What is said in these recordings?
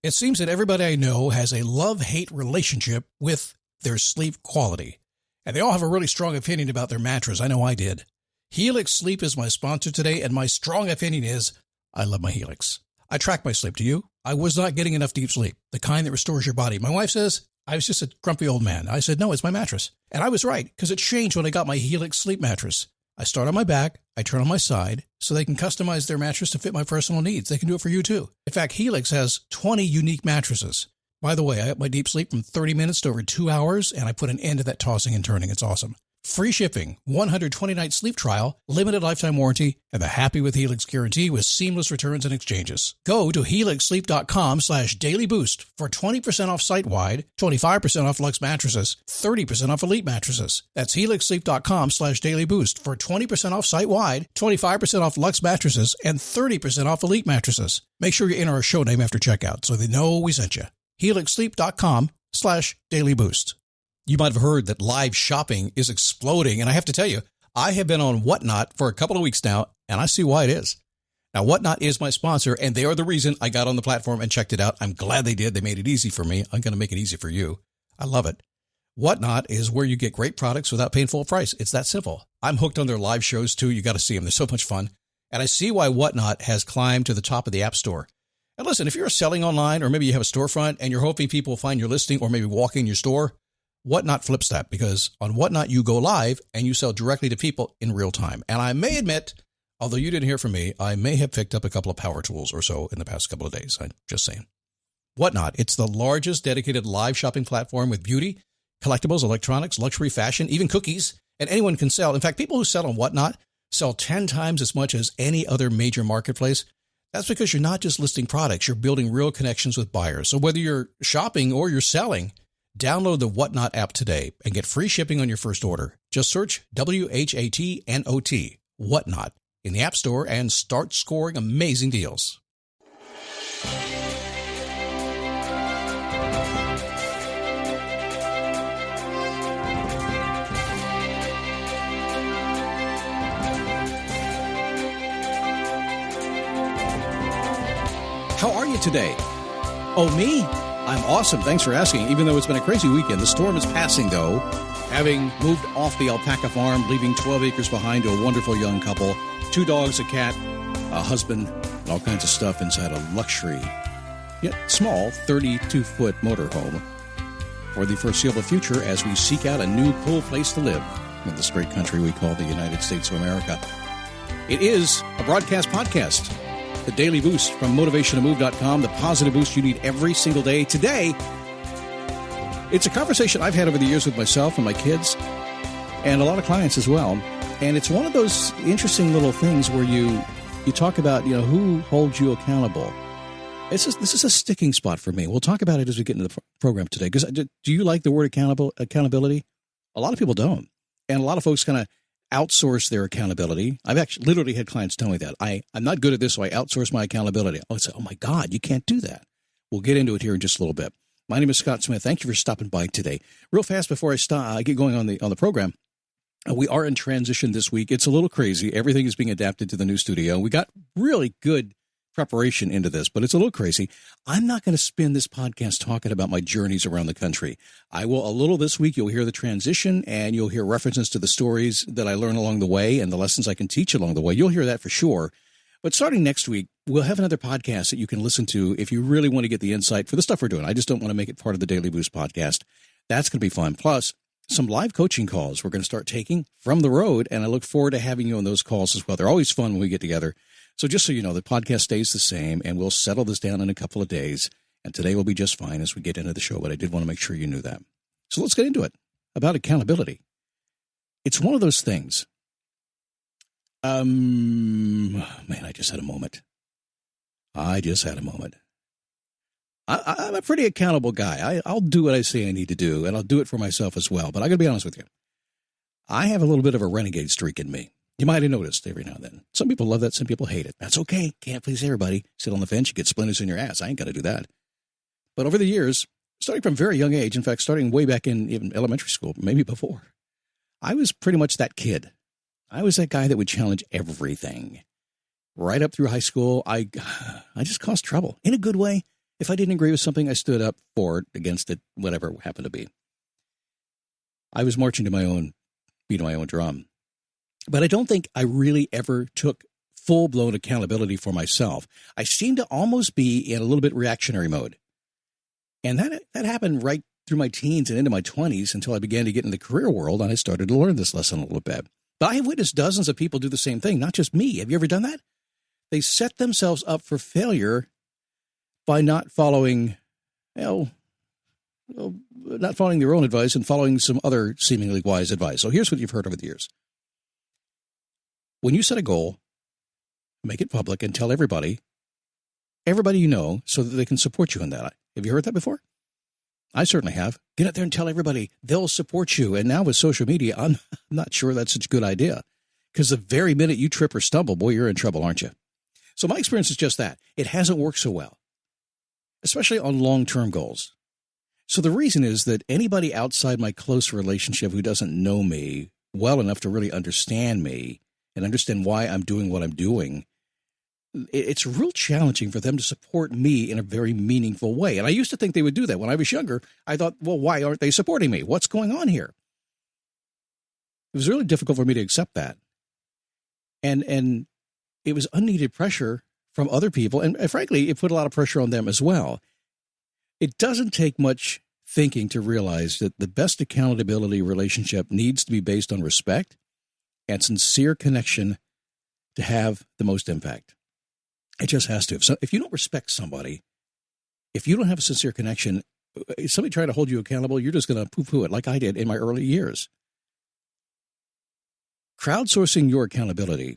It seems that everybody I know has a love-hate relationship with their sleep quality. And they all have a really strong opinion about their mattress. I know I did. Helix Sleep is my sponsor today, and my strong opinion is I love my Helix. I track my sleep. Do you? I was not getting enough deep sleep, the kind that restores your body. My wife says I was just a grumpy old man. I said, no, it's my mattress. And I was right, because it changed when I got my Helix Sleep mattress. I start on my back, I turn on my side, so they can customize their mattress to fit my personal needs. They can do it for you, too. In fact, Helix has 20 unique mattresses. By the way, I up my deep sleep from 30 minutes to over 2 hours, and I put an end to that tossing and turning. It's awesome. Free shipping, 120-night sleep trial, limited lifetime warranty, and the Happy with Helix guarantee with seamless returns and exchanges. Go to helixsleep.com/dailyboost for 20% off site-wide, 25% off Luxe mattresses, 30% off Elite mattresses. That's helixsleep.com/dailyboost for 20% off site-wide, 25% off Luxe mattresses, and 30% off Elite mattresses. Make sure you enter our show name after checkout so they know we sent you. helixsleep.com/dailyboost. You might have heard that live shopping is exploding, and I have to tell you, I have been on Whatnot for a couple of weeks now, and I see why it is. Now, Whatnot is my sponsor, and they are the reason I got on the platform and checked it out. I'm glad they did. They made it easy for me. I'm going to make it easy for you. I love it. Whatnot is where you get great products without paying full price. It's that simple. I'm hooked on their live shows, too. You got to see them. They're so much fun. And I see why Whatnot has climbed to the top of the App Store. And listen, if you're selling online, or maybe you have a storefront, and you're hoping people will find your listing or maybe walk in your store, Whatnot flips that, because on Whatnot, you go live and you sell directly to people in real time. And I may admit, although you didn't hear from me, I may have picked up a couple of power tools or so in the past couple of days. I'm just saying. Whatnot, it's the largest dedicated live shopping platform with beauty, collectibles, electronics, luxury, fashion, even cookies, and anyone can sell. In fact, people who sell on Whatnot sell 10 times as much as any other major marketplace. That's because you're not just listing products, you're building real connections with buyers. So whether you're shopping or you're selling, download the Whatnot app today and get free shipping on your first order. Just search WHATNOT, Whatnot, in the App Store and start scoring amazing deals. How are you today? Oh, me? I'm awesome. Thanks for asking. Even though it's been a crazy weekend, the storm is passing, though. Having moved off the alpaca farm, leaving 12 acres behind to a wonderful young couple, 2 dogs, a cat, a husband, and all kinds of stuff inside a luxury, yet small, 32-foot motorhome for the foreseeable future as we seek out a new cool place to live in this great country we call the United States of America. It is a broadcast podcast. The Daily Boost from motivationtomove.com, the positive boost you need every single day. Today, it's a conversation I've had over the years with myself and my kids and a lot of clients as well. And it's one of those interesting little things where you talk about, who holds you accountable. This is a sticking spot for me. We'll talk about it as we get into the program today. Because do you like the word accountability? A lot of people don't. And a lot of folks kind of outsource their accountability. I've actually literally had clients tell me that. I'm not good at this, so I outsource my accountability. I say, oh my God, you can't do that. We'll get into it here in just a little bit. My name is Scott Smith. Thank you for stopping by today. Real fast before I get going on the program, we are in transition this week. It's a little crazy. Everything is being adapted to the new studio. We got really good preparation into this, but it's a little crazy. I'm not going to spend this podcast talking about my journeys around the country. I will a little this week. You'll hear the transition and you'll hear references to the stories that I learn along the way and the lessons I can teach along the way. You'll hear that for sure. But starting next week, we'll have another podcast that you can listen to if you really want to get the insight for the stuff we're doing. I just don't want to make it part of the Daily Boost podcast. That's going to be fun. Plus, some live coaching calls we're going to start taking from the road, and I look forward to having you on those calls as well. They're always fun when we get together. So just so you know, the podcast stays the same, and we'll settle this down in a couple of days. And today will be just fine as we get into the show, but I did want to make sure you knew that. So let's get into it. About accountability. It's one of those things. Man, I just had a moment. I'm a pretty accountable guy. I'll do what I say I need to do, and I'll do it for myself as well. But I got to be honest with you. I have a little bit of a renegade streak in me. You might have noticed every now and then. Some people love that. Some people hate it. That's okay. Can't please everybody. Sit on the fence. You get splinters in your ass. I ain't got to do that. But over the years, starting from a very young age, in fact, starting way back in even elementary school, maybe before, I was pretty much that kid. I was that guy that would challenge everything. Right up through high school, I just caused trouble in a good way If I didn't agree with something, I stood up for it, against it, whatever it happened to be. I was marching to my own beat, my own drum. But I don't think I really ever took full-blown accountability for myself. I seemed to almost be in a little bit reactionary mode. And that happened right through my teens and into my 20s until I began to get in the career world, and I started to learn this lesson a little bit. But I have witnessed dozens of people do the same thing, not just me. Have you ever done that? They set themselves up for failure by not following, not following their own advice and following some other seemingly wise advice. So here's what you've heard over the years. When you set a goal, make it public and tell everybody you know, so that they can support you in that. Have you heard that before? I certainly have. Get out there and tell everybody. They'll support you. And now with social media, I'm not sure that's such a good idea. Because the very minute you trip or stumble, boy, you're in trouble, aren't you? So my experience is just that. It hasn't worked so well, especially on long-term goals. So the reason is that anybody outside my close relationship who doesn't know me well enough to really understand me and understand why I'm doing what I'm doing, it's real challenging for them to support me in a very meaningful way. And I used to think they would do that. When I was younger, I thought, well, why aren't they supporting me? What's going on here? It was really difficult for me to accept that. And it was unneeded pressure from other people. And frankly, it put a lot of pressure on them as well. It doesn't take much thinking to realize that the best accountability relationship needs to be based on respect and sincere connection to have the most impact. It just has to. So if you don't respect somebody, if you don't have a sincere connection, if somebody trying to hold you accountable, you're just going to poo-poo it like I did in my early years. Crowdsourcing your accountability,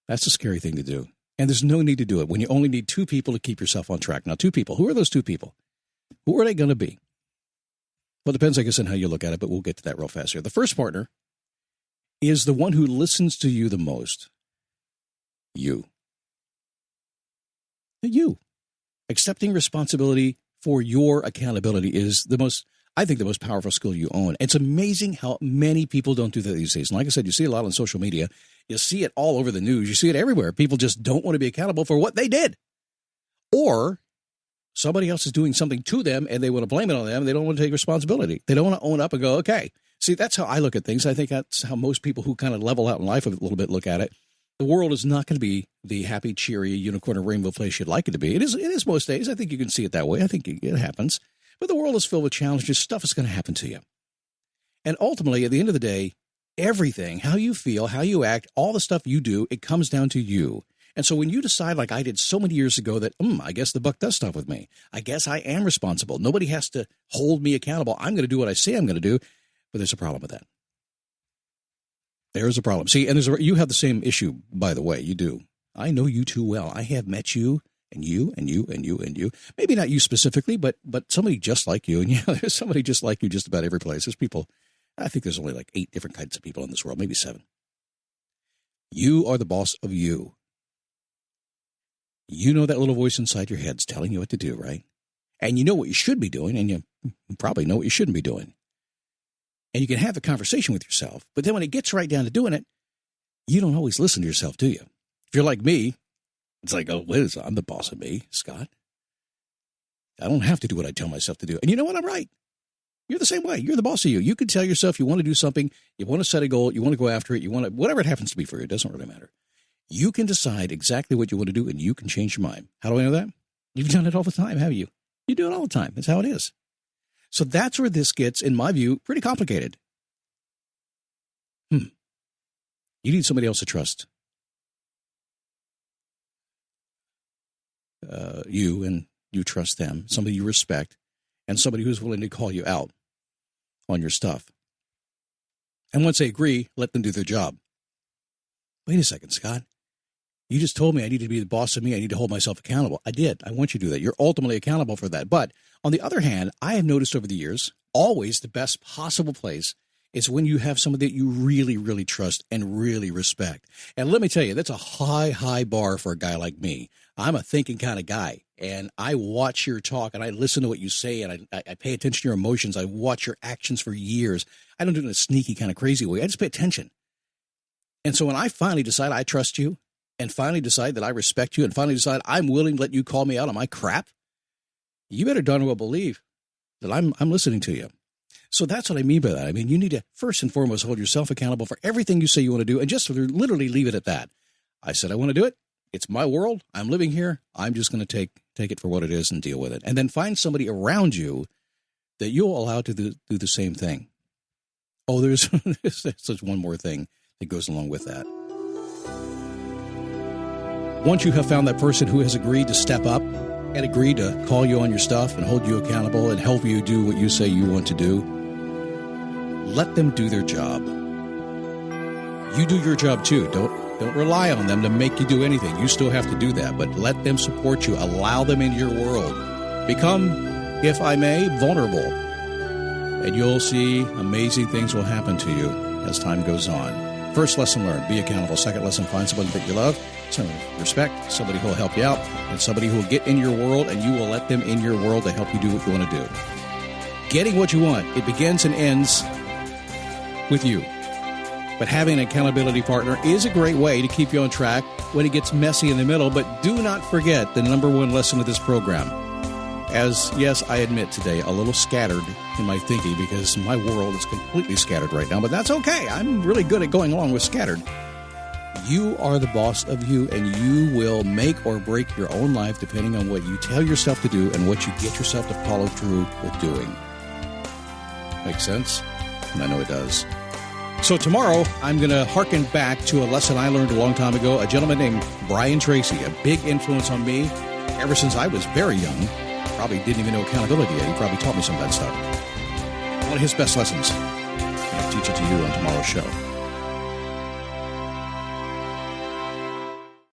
that's a scary thing to do. And there's no need to do it when you only need two people to keep yourself on track. Now, two people. Who are those two people? Who are they going to be? Well, it depends, I guess, on how you look at it, but we'll get to that real fast here. The first partner is the one who listens to you the most. You. You. Accepting responsibility for your accountability is the most powerful skill you own. It's amazing how many people don't do that these days. And like I said, you see a lot on social media. You see it all over the news. You see it everywhere. People just don't want to be accountable for what they did. Or somebody else is doing something to them and they want to blame it on them. They don't want to take responsibility. They don't want to own up and go, okay. See, that's how I look at things. I think that's how most people who kind of level out in life a little bit look at it. The world is not going to be the happy, cheery, unicorn and rainbow place you'd like it to be. It is most days. I think you can see it that way. I think it happens. But the world is filled with challenges. Stuff is going to happen to you. And ultimately, at the end of the day, everything, how you feel, how you act, all the stuff you do, it comes down to you. And so when you decide, like I did so many years ago, that, I guess the buck does stop with me. I guess I am responsible. Nobody has to hold me accountable. I'm going to do what I say I'm going to do. But there's a problem with that. There's a problem. See, and you have the same issue, by the way. You do. I know you too well. I have met you, and you, and you, and you, and you. Maybe not you specifically, but somebody just like you. And yeah, there's somebody just like you just about every place. There's people. I think there's only like 8 different kinds of people in this world, maybe 7. You are the boss of you. You know that little voice inside your head's telling you what to do, right? And you know what you should be doing, and you probably know what you shouldn't be doing. And you can have the conversation with yourself, but then when it gets right down to doing it, you don't always listen to yourself, do you? If you're like me, it's like, oh, Liz, I'm the boss of me, Scott. I don't have to do what I tell myself to do. And you know what? I'm right. You're the same way. You're the boss of you. You can tell yourself you want to do something, you want to set a goal, you want to go after it, you want to, whatever it happens to be for you, it doesn't really matter. You can decide exactly what you want to do, and you can change your mind. How do I know that? You've done it all the time, haven't you? You do it all the time. That's how it is. So that's where this gets, in my view, pretty complicated. You need somebody else to trust. You, and you trust them. Somebody you respect, and somebody who's willing to call you out on your stuff. And once they agree, let them do their job. Wait a second, Scott. You just told me I need to be the boss of me. I need to hold myself accountable. I did. I want you to do that. You're ultimately accountable for that. But on the other hand, I have noticed over the years, always the best possible place is when you have somebody that you really, really trust and really respect. And let me tell you, that's a high, high bar for a guy like me. I'm a thinking kind of guy, and I watch your talk, and I listen to what you say, and I pay attention to your emotions. I watch your actions for years. I don't do it in a sneaky kind of crazy way. I just pay attention. And so when I finally decide I trust you, and finally decide that I respect you and finally decide I'm willing to let you call me out on my crap, you better darn well believe that I'm listening to you. So that's what I mean by that. I mean, you need to first and foremost hold yourself accountable for everything you say you want to do and just literally leave it at that. I said I want to do it. It's my world. I'm living here. I'm just going to take it for what it is and deal with it. And then find somebody around you that you'll allow to do the same thing. Oh, there's one more thing that goes along with that. Once you have found that person who has agreed to step up and agree to call you on your stuff and hold you accountable and help you do what you say you want to do, let them do their job. You do your job too. Don't rely on them to make you do anything. You still have to do that, but let them support you. Allow them into your world. Become, if I may, vulnerable. And you'll see amazing things will happen to you as time goes on. First lesson learned, be accountable. Second lesson, find somebody that you love, somebody you respect, somebody who will help you out, and somebody who will get in your world, and you will let them in your world to help you do what you want to do. Getting what you want, it begins and ends with you. But having an accountability partner is a great way to keep you on track when it gets messy in the middle. But do not forget the number one lesson of this program. As, yes, I admit today, a little scattered in my thinking because my world is completely scattered right now. But that's okay. I'm really good at going along with scattered. You are the boss of you, and you will make or break your own life depending on what you tell yourself to do and what you get yourself to follow through with doing. Make sense? And I know it does. So tomorrow, I'm going to hearken back to a lesson I learned a long time ago. A gentleman named Brian Tracy, a big influence on me ever since I was very young. Probably didn't even know accountability yet. He probably taught me some of that stuff. One of his best lessons. I'll teach it to you on tomorrow's show.